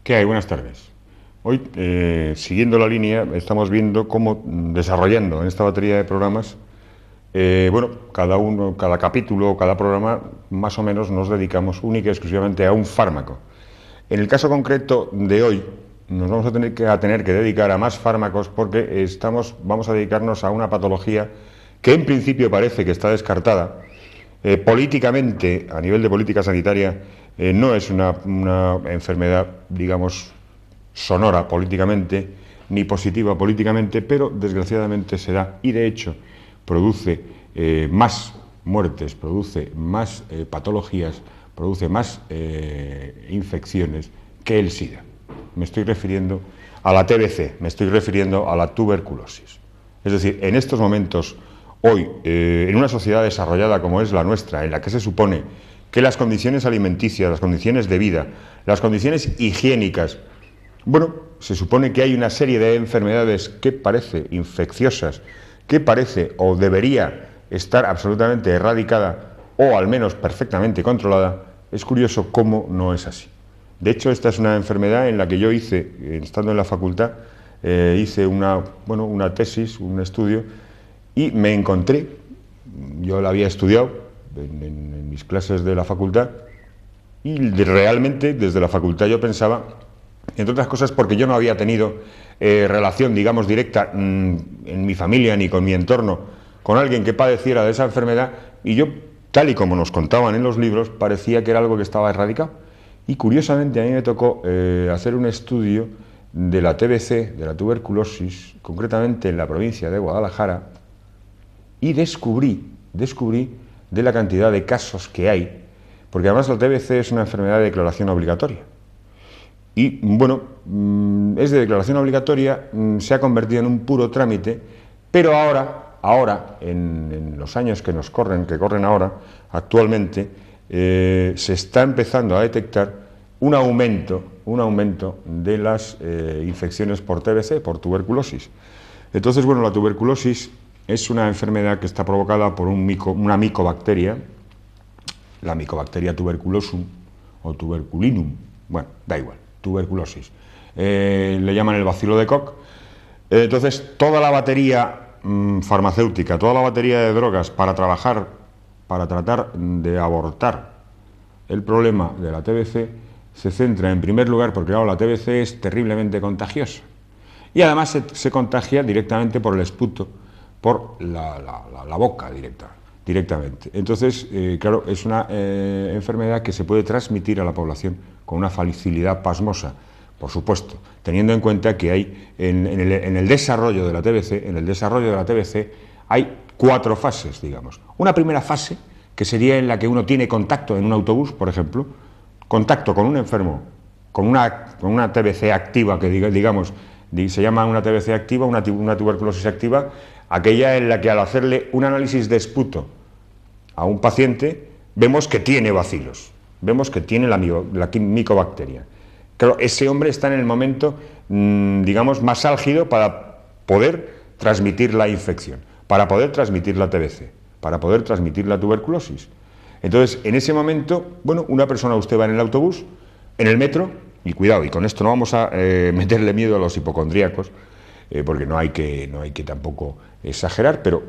¿Qué hay? Buenas tardes. Hoy, siguiendo la línea, estamos viendo cómo, desarrollando en esta batería de programas, cada capítulo, cada programa, más o menos nos dedicamos única y exclusivamente a un fármaco. En el caso concreto de hoy, nos vamos a tener que dedicar a más fármacos porque vamos a dedicarnos a una patología que en principio parece que está descartada. Políticamente, a nivel de política sanitaria, no es una enfermedad, digamos, sonora políticamente, ni positiva políticamente, pero desgraciadamente se da y de hecho produce más muertes, produce más patologías, produce más infecciones que el SIDA. Me estoy refiriendo a la TBC, me estoy refiriendo a la tuberculosis. Es decir, en estos momentos, hoy, en una sociedad desarrollada como es la nuestra, en la que se supone que las condiciones alimenticias, las condiciones de vida, las condiciones higiénicas, se supone que hay una serie de enfermedades que parece infecciosas, que parece o debería estar absolutamente erradicada o al menos perfectamente controlada. Es curioso cómo no es así. De hecho, esta es una enfermedad en la que yo estando en la facultad, hice una tesis, un estudio, y me encontré, yo la había estudiado en mis clases de la facultad, y realmente desde la facultad yo pensaba, entre otras cosas porque yo no había tenido relación, digamos, directa en mi familia ni con mi entorno, con alguien que padeciera de esa enfermedad, y yo, tal y como nos contaban en los libros, parecía que era algo que estaba erradicado. Y curiosamente a mí me tocó hacer un estudio de la TBC, de la tuberculosis, concretamente en la provincia de Guadalajara, y descubrí de la cantidad de casos que hay, porque además la TBC es una enfermedad de declaración obligatoria. Y es de declaración obligatoria, se ha convertido en un puro trámite, pero ahora, en los años que corren ahora, actualmente, se está empezando a detectar un aumento de las infecciones por TBC, por tuberculosis. Entonces, la tuberculosis es una enfermedad que está provocada por una micobacteria, la Mycobacteria tuberculosum o tuberculinum, da igual, tuberculosis. Le llaman el bacilo de Koch. Entonces, toda la batería farmacéutica, toda la batería de drogas para tratar de abortar el problema de la TBC, se centra en primer lugar porque, claro, la TBC es terriblemente contagiosa. Y además se contagia directamente por el esputo, por la boca directamente. Entonces, claro, es una enfermedad que se puede transmitir a la población con una facilidad pasmosa, por supuesto, teniendo en cuenta que hay en el desarrollo de la TBC, hay 4 fases, digamos. Una primera fase, que sería en la que uno tiene contacto en un autobús, por ejemplo, contacto con un enfermo, con una TBC activa, que digamos, se llama una TBC activa, una tuberculosis activa, aquella en la que al hacerle un análisis de esputo a un paciente, vemos que tiene bacilos, vemos que tiene la micobacteria. Claro, ese hombre está en el momento, digamos, más álgido para poder transmitir la infección, para poder transmitir la TBC, para poder transmitir la tuberculosis. Entonces, en ese momento, una persona, usted va en el autobús, en el metro, y cuidado, y con esto no vamos a meterle miedo a los hipocondríacos, porque no hay que tampoco exagerar, pero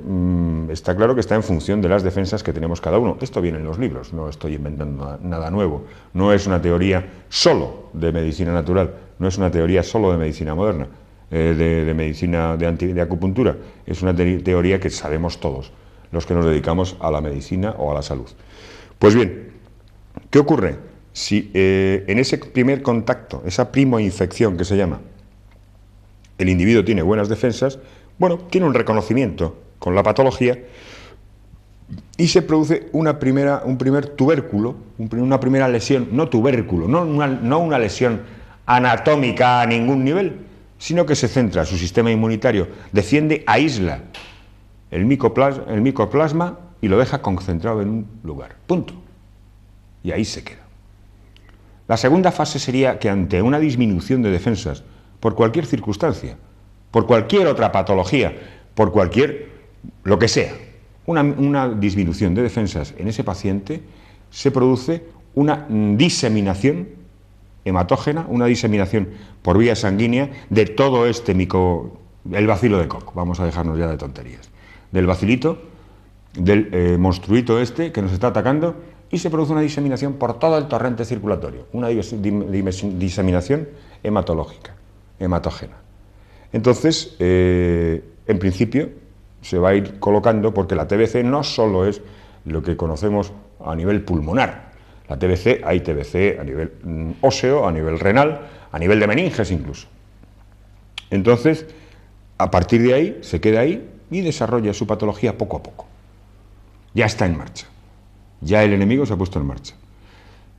está claro que está en función de las defensas que tenemos cada uno. Esto viene en los libros, no estoy inventando nada nuevo, no es una teoría solo de medicina natural, no es una teoría solo de medicina moderna, de medicina de acupuntura, es una teoría que sabemos todos los que nos dedicamos a la medicina o a la salud. Pues bien, ¿qué ocurre? Si en ese primer contacto, esa primoinfección que se llama, el individuo tiene buenas defensas, tiene un reconocimiento con la patología y se produce un primer tubérculo, una primera lesión, no tubérculo, no una lesión anatómica a ningún nivel, sino que se centra, su sistema inmunitario defiende, aísla el micoplasma y lo deja concentrado en un lugar, punto. Y ahí se queda. La segunda fase sería que ante una disminución de defensas, por cualquier circunstancia, por cualquier otra patología, por lo que sea, una disminución de defensas en ese paciente, se produce una diseminación hematógena, una diseminación por vía sanguínea de todo el bacilo de Koch, vamos a dejarnos ya de tonterías, del bacilito, del monstruito este que nos está atacando, y se produce una diseminación por todo el torrente circulatorio, una diseminación hematológica, hematógena. Entonces, en principio, se va a ir colocando, porque la TBC no solo es lo que conocemos a nivel pulmonar. La TBC, hay TBC a nivel óseo, a nivel renal, a nivel de meninges incluso. Entonces, a partir de ahí, se queda ahí y desarrolla su patología poco a poco. Ya está en marcha. Ya el enemigo se ha puesto en marcha.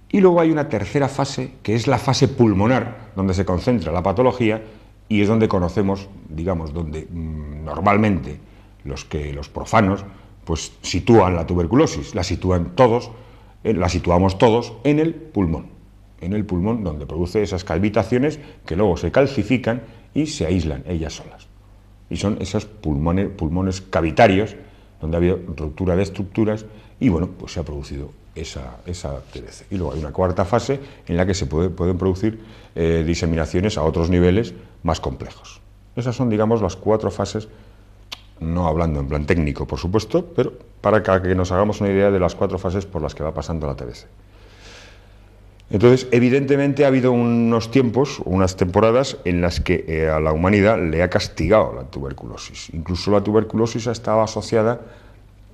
Y luego hay una tercera fase, que es la fase pulmonar, donde se concentra la patología y es donde conocemos, digamos, donde normalmente los profanos pues sitúan la tuberculosis, la situamos todos en el pulmón donde produce esas cavitaciones que luego se calcifican y se aíslan ellas solas. Y son esos pulmones cavitarios donde ha habido ruptura de estructuras y bueno, pues se ha producido esa TBC. Y luego hay una cuarta fase en la que se pueden producir diseminaciones a otros niveles más complejos. Esas son, digamos, las 4 fases, no hablando en plan técnico, por supuesto, pero para que nos hagamos una idea de las 4 fases por las que va pasando la TBC. Entonces, evidentemente ha habido unos tiempos, unas temporadas en las que a la humanidad le ha castigado la tuberculosis. Incluso la tuberculosis estaba asociada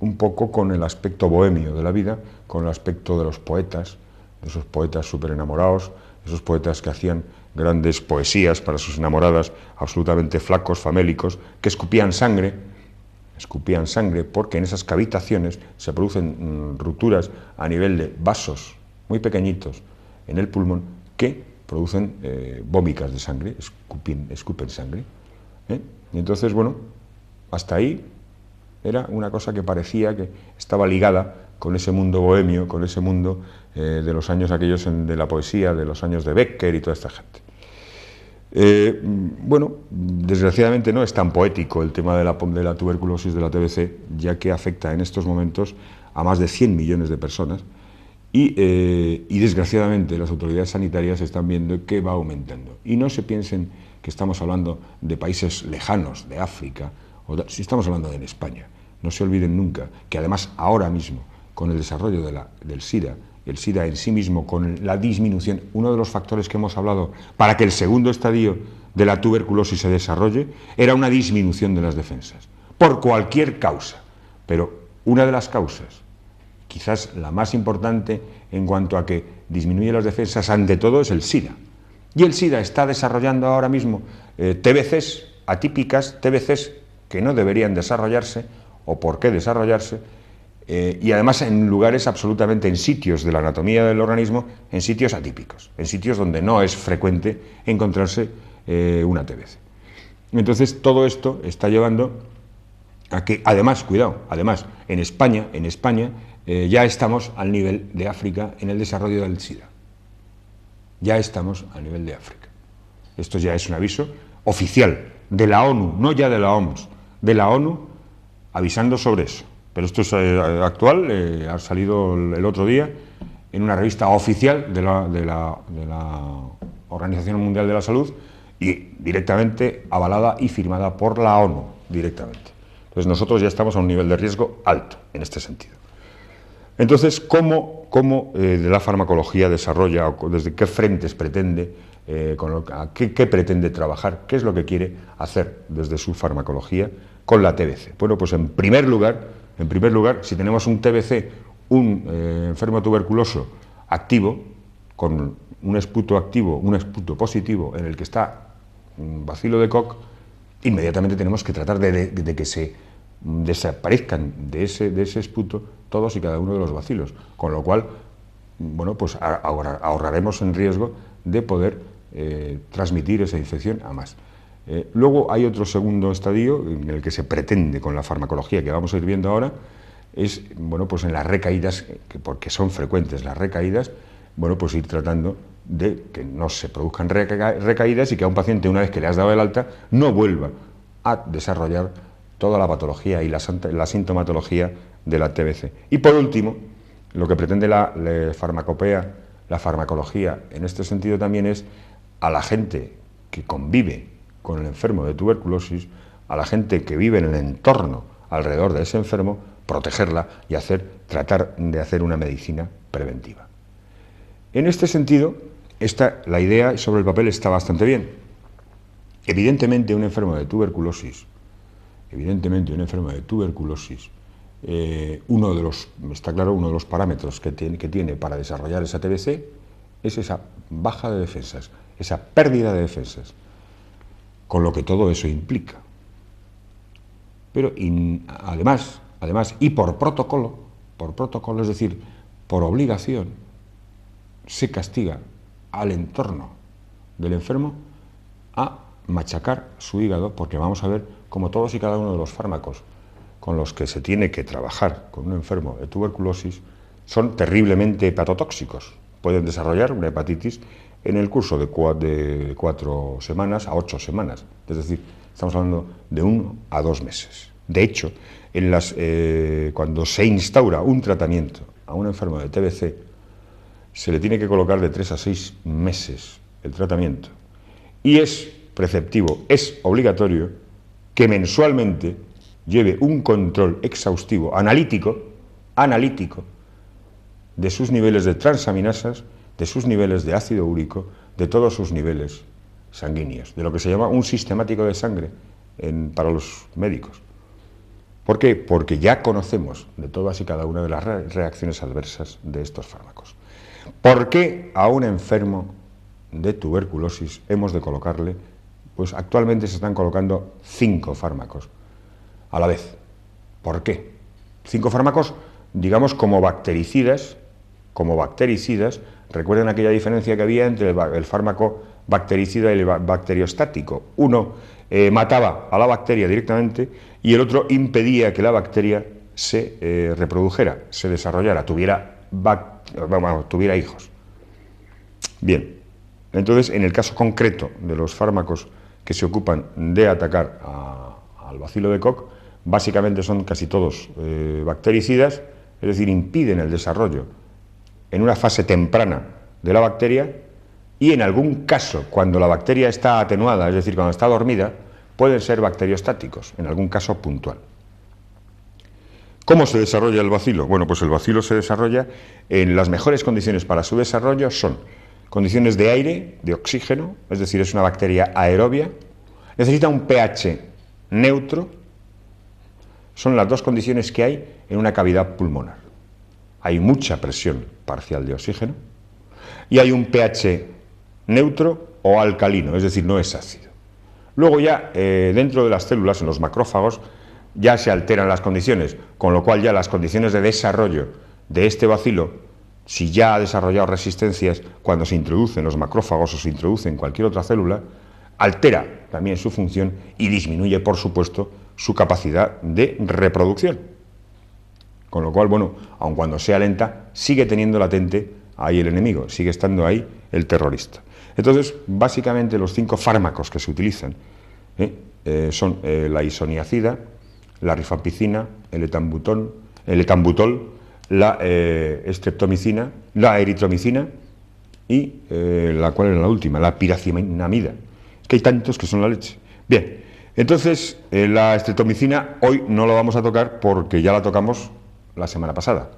un poco con el aspecto bohemio de la vida, con el aspecto de los poetas, de esos poetas súper enamorados, esos poetas que hacían grandes poesías para sus enamoradas, absolutamente flacos, famélicos, que escupían sangre porque en esas cavitaciones se producen rupturas a nivel de vasos muy pequeñitos en el pulmón que producen vómicas de sangre, escupen sangre. Y entonces, bueno, hasta ahí era una cosa que parecía que estaba ligada con ese mundo bohemio, con ese mundo de los años aquellos de la poesía, de los años de Becker y toda esta gente. Bueno, desgraciadamente no es tan poético el tema de la tuberculosis, de la TBC, ya que afecta en estos momentos a más de 100 millones de personas y desgraciadamente las autoridades sanitarias están viendo que va aumentando. Y no se piensen que estamos hablando de países lejanos, de África, si estamos hablando de España. No se olviden nunca que además ahora mismo, con el desarrollo del SIDA, el SIDA en sí mismo, con la disminución, uno de los factores que hemos hablado para que el segundo estadio de la tuberculosis se desarrolle, era una disminución de las defensas, por cualquier causa. Pero una de las causas, quizás la más importante en cuanto a que disminuye las defensas ante todo, es el SIDA. Y el SIDA está desarrollando ahora mismo TBCs atípicas, TBCs que no deberían desarrollarse, o por qué desarrollarse, y además en lugares absolutamente, en sitios de la anatomía del organismo, en sitios atípicos, en sitios donde no es frecuente encontrarse una TBC. Entonces todo esto está llevando a que, además, cuidado, además, en España ya estamos al nivel de África en el desarrollo del SIDA. Ya estamos al nivel de África. Esto ya es un aviso oficial de la ONU, no ya de la OMS, de la ONU, avisando sobre eso. Pero esto es actual, ha salido el otro día en una revista oficial de la Organización Mundial de la Salud y directamente avalada y firmada por la ONU, directamente. Entonces nosotros ya estamos a un nivel de riesgo alto en este sentido. Entonces, ¿cómo la farmacología desarrolla, o desde qué frentes pretende, qué pretende trabajar, qué es lo que quiere hacer desde su farmacología con la TBC? Bueno, pues en primer lugar, si tenemos un TBC, un enfermo tuberculoso activo, con un esputo activo, un esputo positivo en el que está un bacilo de Koch, inmediatamente tenemos que tratar de que se desaparezcan de ese esputo todos y cada uno de los bacilos, con lo cual, bueno, pues ahorraremos en riesgo de poder transmitir esa infección a más. Luego hay otro segundo estadio en el que se pretende, con la farmacología que vamos a ir viendo ahora, es, bueno, pues en las recaídas, porque son frecuentes las recaídas, bueno, pues ir tratando de que no se produzcan recaídas y que a un paciente, una vez que le has dado el alta, no vuelva a desarrollar toda la patología y la sintomatología de la TBC. Y por último, lo que pretende la farmacopea, La farmacología en este sentido también es a la gente que convive con el enfermo de tuberculosis, a la gente que vive en el entorno alrededor de ese enfermo, protegerla y tratar de hacer una medicina preventiva. En este sentido, la idea sobre el papel está bastante bien. Evidentemente un enfermo de tuberculosis, uno de los parámetros que tiene para desarrollar esa TBC es esa baja de defensas, esa pérdida de defensas, con lo que todo eso implica. Pero además, y por protocolo, es decir, por obligación, se castiga al entorno del enfermo a machacar su hígado, porque vamos a ver cómo todos y cada uno de los fármacos con los que se tiene que trabajar con un enfermo de tuberculosis son terriblemente hepatotóxicos. Pueden desarrollar una hepatitis en el curso de 4 semanas a 8 semanas. Es decir, estamos hablando de 1 a 2 meses. De hecho, cuando se instaura un tratamiento a un enfermo de TBC, se le tiene que colocar de 3 a 6 meses el tratamiento. Y es preceptivo, es obligatorio que mensualmente lleve un control exhaustivo, analítico, de sus niveles de transaminasas, de sus niveles de ácido úrico, de todos sus niveles sanguíneos, de lo que se llama un sistemático de sangre para los médicos. ¿Por qué? Porque ya conocemos de todas y cada una de las reacciones adversas de estos fármacos. ¿Por qué a un enfermo de tuberculosis hemos de colocarle? Pues actualmente se están colocando 5 fármacos a la vez. ¿Por qué? 5 fármacos, digamos, como bactericidas. Recuerden aquella diferencia que había entre el fármaco bactericida y el bacteriostático. Uno mataba a la bacteria directamente y el otro impedía que la bacteria se reprodujera, se desarrollara, tuviera hijos. Bien, entonces en el caso concreto de los fármacos que se ocupan de atacar al bacilo de Koch, básicamente son casi todos bactericidas, es decir, impiden el desarrollo en una fase temprana de la bacteria, y en algún caso, cuando la bacteria está atenuada, es decir, cuando está dormida, pueden ser bacteriostáticos, en algún caso puntual. ¿Cómo se desarrolla el bacilo? Bueno, pues el bacilo se desarrolla en las mejores condiciones para su desarrollo son condiciones de aire, de oxígeno, es decir, es una bacteria aerobia, necesita un pH neutro, son las 2 condiciones que hay en una cavidad pulmonar. Hay mucha presión parcial de oxígeno y hay un pH neutro o alcalino, es decir, no es ácido. Luego ya dentro de las células, en los macrófagos, ya se alteran las condiciones, con lo cual ya las condiciones de desarrollo de este bacilo, si ya ha desarrollado resistencias, cuando se introduce en los macrófagos o se introduce en cualquier otra célula, altera también su función y disminuye, por supuesto, su capacidad de reproducción. Con lo cual, bueno, aun cuando sea lenta, sigue teniendo latente ahí el enemigo, sigue estando ahí el terrorista. Entonces, básicamente los 5 fármacos que se utilizan son la isoniazida, la rifampicina, el etambutol, la streptomicina, la eritromicina y ¿cuál era la última? La piracinamida. Es que hay tantos que son la leche. Bien, entonces la streptomicina hoy no la vamos a tocar porque ya la tocamos la semana pasada.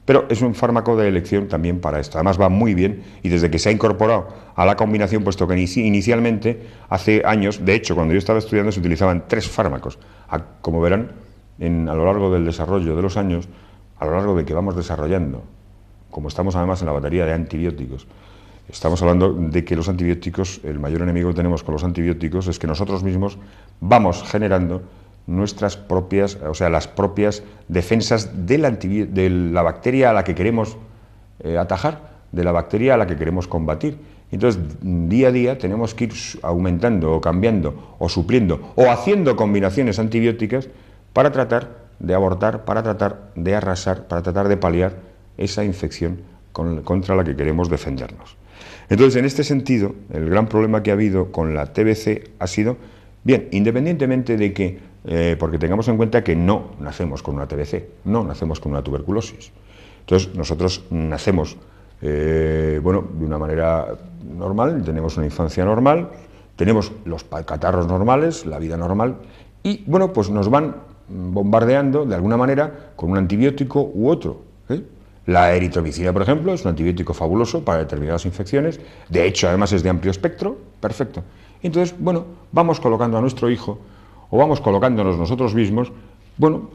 Pero es un fármaco de elección también para esto. Además va muy bien y desde que se ha incorporado a la combinación, puesto que inicialmente, hace años, de hecho, cuando yo estaba estudiando se utilizaban 3 fármacos. Como verán, a lo largo del desarrollo de los años, a lo largo de que vamos desarrollando, como estamos además en la batería de antibióticos, estamos hablando de que los antibióticos, el mayor enemigo que tenemos con los antibióticos es que nosotros mismos vamos generando nuestras propias, o sea, las propias defensas de la bacteria a la que queremos atajar, de la bacteria a la que queremos combatir. Entonces, día a día tenemos que ir aumentando o cambiando o supliendo o haciendo combinaciones antibióticas para tratar de abortar, para tratar de arrasar, para tratar de paliar esa infección contra la que queremos defendernos. Entonces, en este sentido, el gran problema que ha habido con la TBC ha sido, bien, independientemente de que porque tengamos en cuenta que no nacemos con una TBC, no nacemos con una tuberculosis. Entonces, nosotros nacemos bueno, de una manera normal, tenemos una infancia normal, tenemos los catarros normales, la vida normal, y bueno, pues nos van bombardeando de alguna manera con un antibiótico u otro. La eritromicina, por ejemplo, es un antibiótico fabuloso para determinadas infecciones, de hecho, además es de amplio espectro, perfecto. Entonces, bueno, vamos colocando a nuestro hijo, o vamos colocándonos nosotros mismos, bueno,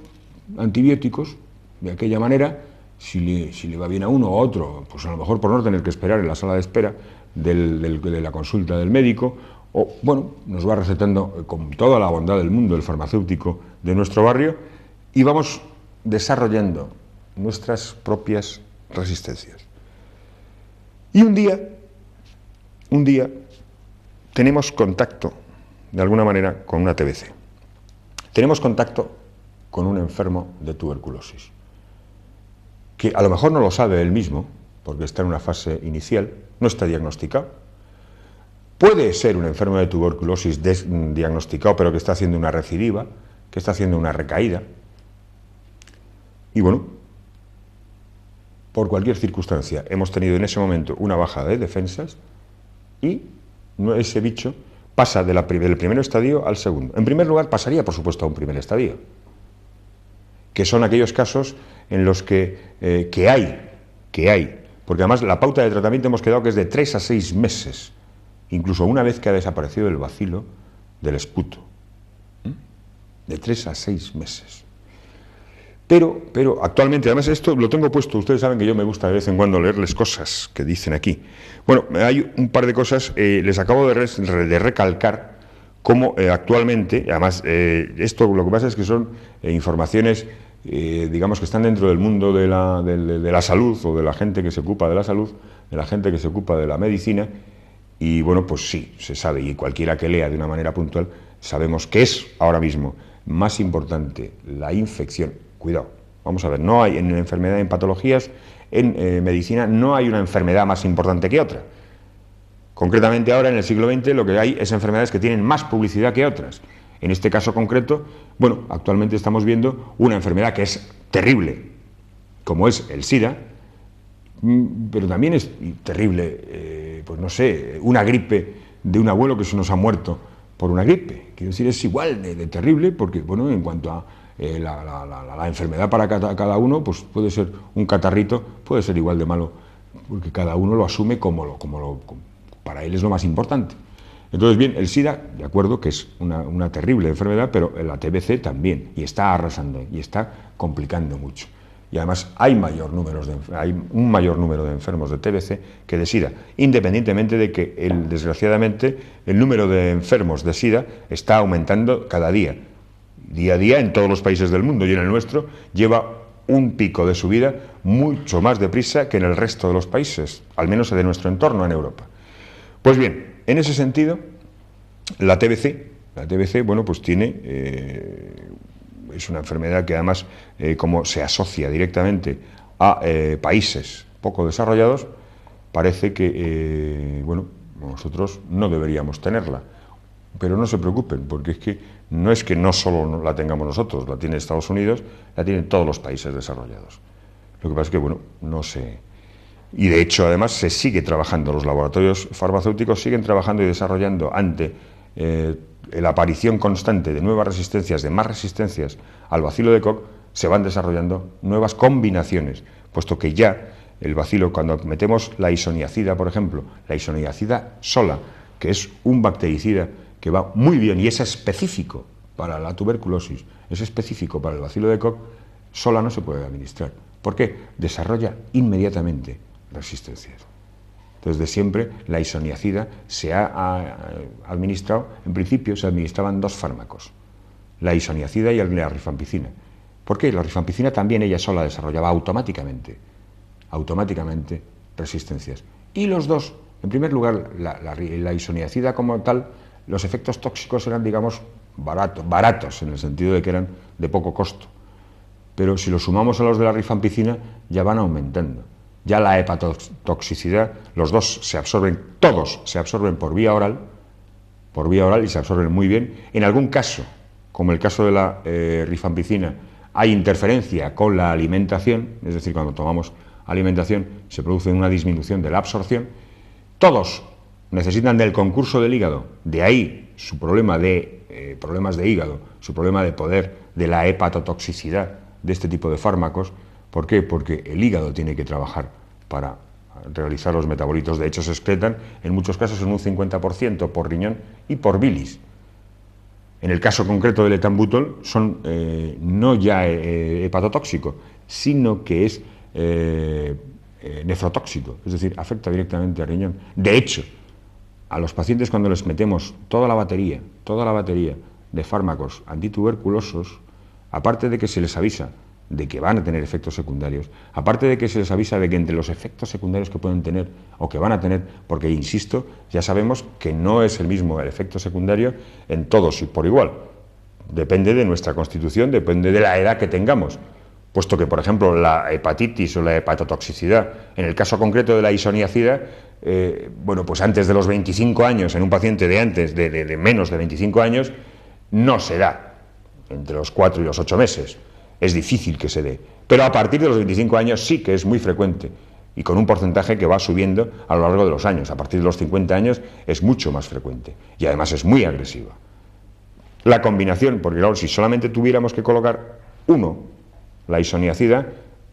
antibióticos, de aquella manera, si le va bien a uno o a otro, pues a lo mejor por no tener que esperar en la sala de espera de la consulta del médico, o bueno, nos va recetando con toda la bondad del mundo el farmacéutico de nuestro barrio, y vamos desarrollando nuestras propias resistencias. Y un día tenemos contacto, de alguna manera, con una TBC. Tenemos contacto con un enfermo de tuberculosis, que a lo mejor no lo sabe él mismo, porque está en una fase inicial, no está diagnosticado. Puede ser un enfermo de tuberculosis diagnosticado, pero que está haciendo una recidiva, que está haciendo una recaída. Y bueno, por cualquier circunstancia, hemos tenido en ese momento una baja de defensas y ese bicho pasa del primer estadio al segundo. En primer lugar, pasaría, por supuesto, a un primer estadio, que son aquellos casos en los que hay, porque además la pauta de tratamiento hemos quedado que es de 3 a 6 meses, incluso una vez que ha desaparecido el bacilo del esputo, de 3 a 6 meses. Pero actualmente, además esto lo tengo puesto, ustedes saben que yo me gusta de vez en cuando leerles cosas que dicen aquí. Bueno, hay un par de cosas, les acabo de recalcar cómo actualmente, además esto lo que pasa es que son informaciones, digamos que están dentro del mundo de la salud, o de la gente que se ocupa de la salud, de la gente que se ocupa de la medicina, y bueno, pues sí, se sabe, y cualquiera que lea de una manera puntual, sabemos que es ahora mismo más importante la infección. Cuidado, vamos a ver, no hay en enfermedad, en patologías, en medicina, no hay una enfermedad más importante que otra. Concretamente ahora, en el siglo XX, lo que hay es enfermedades que tienen más publicidad que otras. En este caso concreto, bueno, actualmente estamos viendo una enfermedad que es terrible, como es el SIDA, pero también es terrible, pues no sé, una gripe de un abuelo que se nos ha muerto por una gripe. Quiero decir, es igual de terrible, porque, bueno, en cuanto a la enfermedad para cada uno, pues puede ser un catarrito, puede ser igual de malo, porque cada uno lo asume como para él es lo más importante. Entonces, bien, el SIDA, de acuerdo, que es una terrible enfermedad, pero la TBC también, y está arrasando, y está complicando mucho. Y además hay un mayor número de enfermos de TBC que de SIDA, independientemente de que, desgraciadamente, el número de enfermos de SIDA está aumentando cada día a día en todos los países del mundo, y en el nuestro lleva un pico de subida mucho más deprisa que en el resto de los países, al menos de nuestro entorno en Europa. Pues bien, en ese sentido, la TBC, bueno, pues es una enfermedad que además, como se asocia directamente a países poco desarrollados, parece que, bueno, nosotros no deberíamos tenerla. Pero no se preocupen, porque no es que no solo la tengamos nosotros, la tiene Estados Unidos, la tienen todos los países desarrollados. Lo que pasa es que, bueno, no se... Y de hecho, además, se sigue trabajando, los laboratorios farmacéuticos siguen trabajando y desarrollando ante la aparición constante de nuevas resistencias, de más resistencias al bacilo de Koch, se van desarrollando nuevas combinaciones, puesto que ya el bacilo, cuando metemos la isoniazida, por ejemplo, la isoniazida sola, que es un bactericida que va muy bien y es específico para la tuberculosis, es específico para el bacilo de Koch, sola no se puede administrar. ¿Por qué? Desarrolla inmediatamente resistencias. Entonces, de siempre, la isoniazida se ha administrado, en principio se administraban 2 fármacos, la isoniazida y la rifampicina. ¿Por qué? La rifampicina también ella sola desarrollaba automáticamente resistencias. Y los dos, en primer lugar, la isoniazida como tal, los efectos tóxicos eran, digamos, baratos, en el sentido de que eran de poco costo. Pero si los sumamos a los de la rifampicina, ya van aumentando. Ya la hepatotoxicidad, los dos todos se absorben por vía oral y se absorben muy bien. En algún caso, como el caso de la rifampicina, hay interferencia con la alimentación, es decir, cuando tomamos alimentación, se produce una disminución de la absorción. Todos necesitan del concurso del hígado, de ahí su problema de problemas de hígado, su problema de poder, de la hepatotoxicidad de este tipo de fármacos. ¿Por qué? Porque el hígado tiene que trabajar para realizar los metabolitos. De hecho, se excretan en muchos casos en un 50% por riñón y por bilis. En el caso concreto del etambutol son no ya hepatotóxico, sino que es nefrotóxico, es decir, afecta directamente al riñón. De hecho, a los pacientes cuando les metemos toda la batería de fármacos antituberculosos, aparte de que se les avisa de que van a tener efectos secundarios, aparte de que se les avisa de que entre los efectos secundarios que pueden tener o que van a tener, porque insisto, ya sabemos que no es el mismo el efecto secundario en todos y por igual, depende de nuestra constitución, depende de la edad que tengamos, puesto que, por ejemplo, la hepatitis o la hepatotoxicidad, en el caso concreto de la isoniazida, bueno, pues antes de los 25 años, en un paciente de menos de 25 años, no se da, entre los 4 y los 8 meses. Es difícil que se dé, pero a partir de los 25 años sí que es muy frecuente y con un porcentaje que va subiendo a lo largo de los años. A partir de los 50 años es mucho más frecuente y además es muy agresiva. La combinación, porque claro, si solamente tuviéramos que colocar uno, la isoniazida,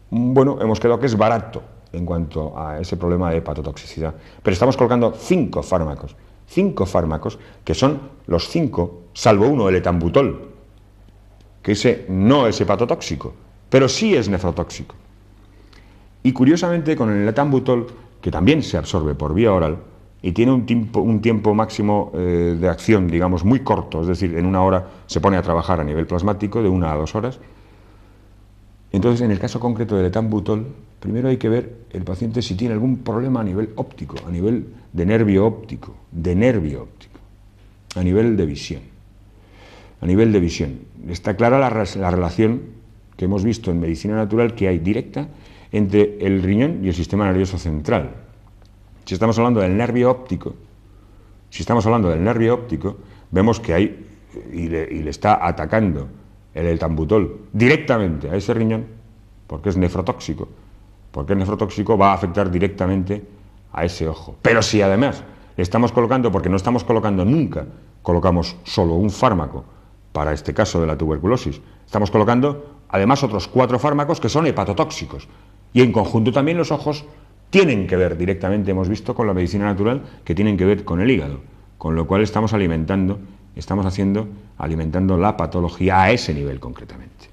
bueno, hemos quedado que es barato en cuanto a ese problema de hepatotoxicidad, pero estamos colocando 5 fármacos que son los 5, salvo uno, el etambutol, que ese no es hepatotóxico, pero sí es nefrotóxico. Y curiosamente con el etambutol, que también se absorbe por vía oral y tiene un tiempo máximo de acción, digamos, muy corto, es decir, en 1 hora se pone a trabajar a nivel plasmático, de 1 a 2 horas. Entonces, en el caso concreto del etambutol, primero hay que ver el paciente si tiene algún problema a nivel óptico, a nivel de nervio óptico, a nivel de visión. A nivel de visión, está clara la relación que hemos visto en medicina natural que hay directa entre el riñón y el sistema nervioso central. Si estamos hablando del nervio óptico, vemos que hay, y le está atacando el etambutol directamente a ese riñón, porque es nefrotóxico. Porque es nefrotóxico, va a afectar directamente a ese ojo. Pero si además le estamos colocando, porque no estamos colocando nunca, colocamos solo un fármaco, para este caso de la tuberculosis, estamos colocando además otros 4 fármacos que son hepatotóxicos. Y en conjunto también los ojos tienen que ver directamente, hemos visto con la medicina natural, que tienen que ver con el hígado, con lo cual estamos alimentando la patología a ese nivel concretamente.